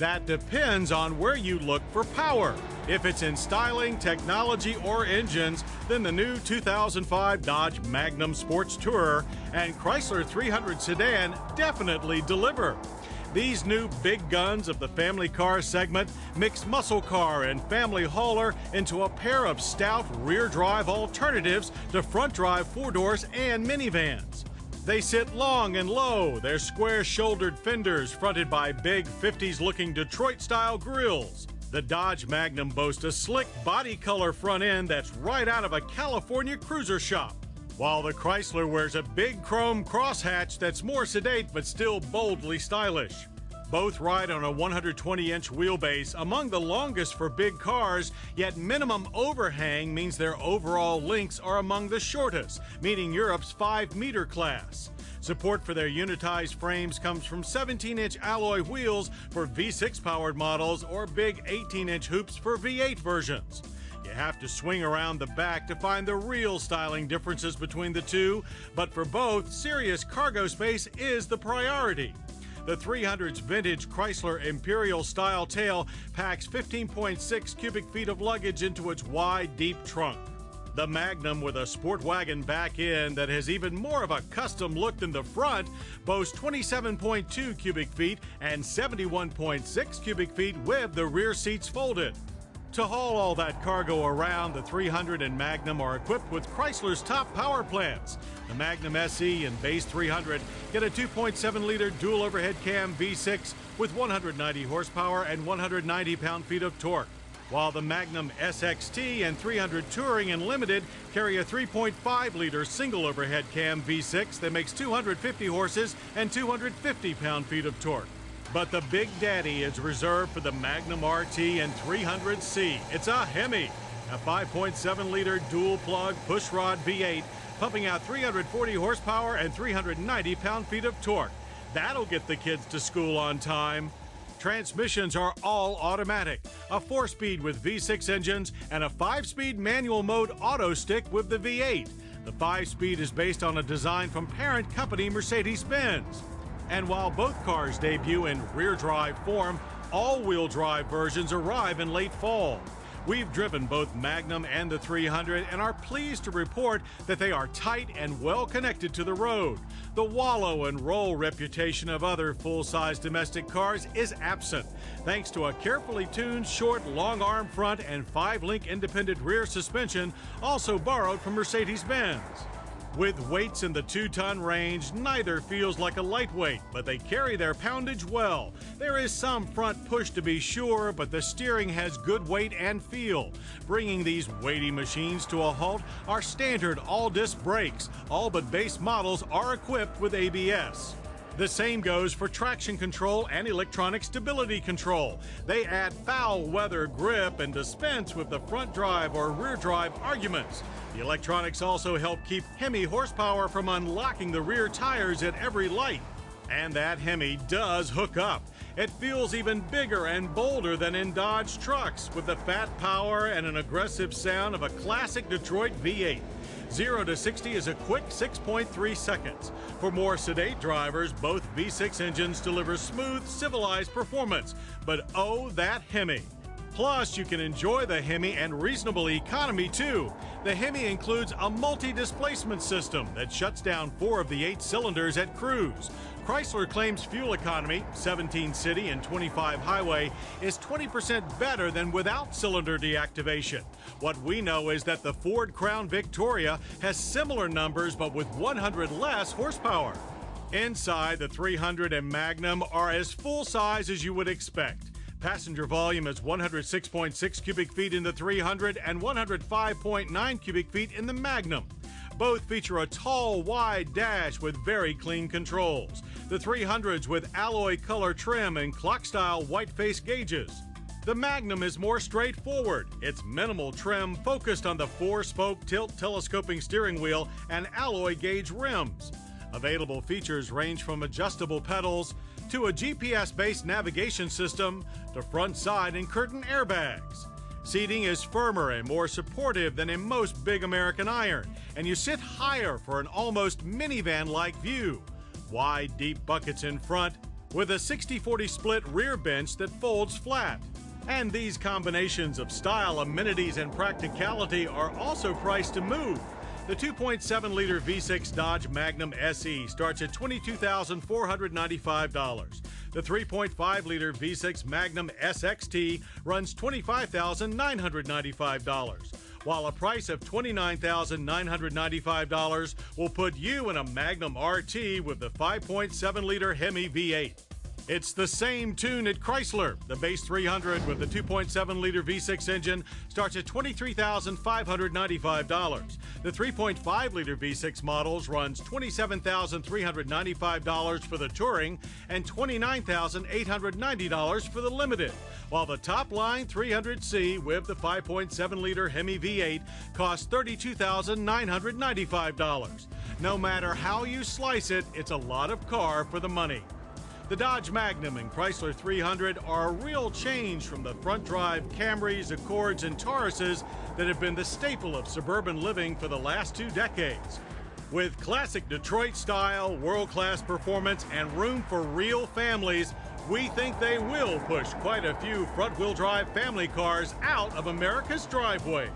That depends on where you look for power. If it's in styling, technology, or engines, then the new 2005 Dodge Magnum Sports Tourer and Chrysler 300 sedan definitely deliver. These new big guns of the family car segment mix muscle car and family hauler into a pair of stout rear-drive alternatives to front-drive four-doors and minivans. They sit long and low, their square-shouldered fenders fronted by big 50s-looking Detroit-style grills. The Dodge Magnum boasts a slick body color front end that's right out of a California cruiser shop, while the Chrysler wears a big chrome crosshatch that's more sedate but still boldly stylish. Both ride on a 120-inch wheelbase, among the longest for big cars, yet minimum overhang means their overall lengths are among the shortest, meaning Europe's 5-meter class. Support for their unitized frames comes from 17-inch alloy wheels for V6-powered models or big 18-inch hoops for V8 versions. You have to swing around the back to find the real styling differences between the two, but for both, serious cargo space is the priority. The 300's vintage Chrysler Imperial-style tail packs 15.6 cubic feet of luggage into its wide, deep trunk. The Magnum, with a sport wagon back end that has even more of a custom look than the front, boasts 27.2 cubic feet and 71.6 cubic feet with the rear seats folded. To haul all that cargo around, the 300 and Magnum are equipped with Chrysler's top power plants. The Magnum SE and Base 300 get a 2.7-liter dual overhead cam V6 with 190 horsepower and 190 pound-feet of torque, while the Magnum SXT and 300 Touring and Limited carry a 3.5-liter single overhead cam V6 that makes 250 horses and 250 pound-feet of torque. But the big daddy is reserved for the Magnum RT and 300C. It's a Hemi, a 5.7-liter dual-plug pushrod V8, pumping out 340 horsepower and 390 pound-feet of torque. That'll get the kids to school on time. Transmissions are all automatic, a 4-speed with V6 engines, and a 5-speed manual mode auto stick with the V8. The 5-speed is based on a design from parent company Mercedes-Benz. And while both cars debut in rear-drive form, all-wheel drive versions arrive in late fall. We've driven both Magnum and the 300 and are pleased to report that they are tight and well connected to the road. The wallow and roll reputation of other full-size domestic cars is absent, thanks to a carefully tuned short long-arm front and 5-link independent rear suspension, also borrowed from Mercedes-Benz. With weights in the 2-ton range, neither feels like a lightweight, but they carry their poundage well. There is some front push to be sure, but the steering has good weight and feel. Bringing these weighty machines to a halt are standard all-disc brakes. All but base models are equipped with ABS. The same goes for traction control and electronic stability control. They add foul weather grip and dispense with the front drive or rear drive arguments. The electronics also help keep Hemi horsepower from unlocking the rear tires at every light. And that Hemi does hook up. It feels even bigger and bolder than in Dodge trucks, with the fat power and an aggressive sound of a classic Detroit V8. 0 to 60 is a quick 6.3 seconds. For more sedate drivers, both V6 engines deliver smooth, civilized performance. But oh, that Hemi! Plus, you can enjoy the Hemi and reasonable economy, too. The Hemi includes a multi-displacement system that shuts down 4 of the 8 cylinders at cruise. Chrysler claims fuel economy, 17 city and 25 highway, is 20% better than without cylinder deactivation. What we know is that the Ford Crown Victoria has similar numbers but with 100 less horsepower. Inside, the 300 and Magnum are as full size as you would expect. Passenger volume is 106.6 cubic feet in the 300 and 105.9 cubic feet in the Magnum. Both feature a tall, wide dash with very clean controls. The 300's with alloy color trim and clock-style white-face gauges. The Magnum is more straightforward. Its minimal trim focused on the 4-spoke tilt telescoping steering wheel and alloy gauge rims. Available features range from adjustable pedals to a GPS-based navigation system to front, side, and curtain airbags. Seating is firmer and more supportive than in most big American iron, and you sit higher for an almost minivan-like view. Wide, deep buckets in front, with a 60/40 split rear bench that folds flat. And these combinations of style, amenities, and practicality are also priced to move. The 2.7-liter V6 Dodge Magnum SE starts at $22,495. The 3.5-liter V6 Magnum SXT runs $25,995, while a price of $29,995 will put you in a Magnum RT with the 5.7-liter Hemi V8. It's the same tune at Chrysler. The base 300 with the 2.7-liter V6 engine starts at $23,595. The 3.5-liter V6 models runs $27,395 for the Touring and $29,890 for the Limited, while the top-line 300C with the 5.7-liter Hemi V8 costs $32,995. No matter how you slice it, it's a lot of car for the money. The Dodge Magnum and Chrysler 300 are a real change from the front-drive Camrys, Accords, and Tauruses that have been the staple of suburban living for the last 2 decades. With classic Detroit style, world-class performance, and room for real families, we think they will push quite a few front-wheel drive family cars out of America's driveway.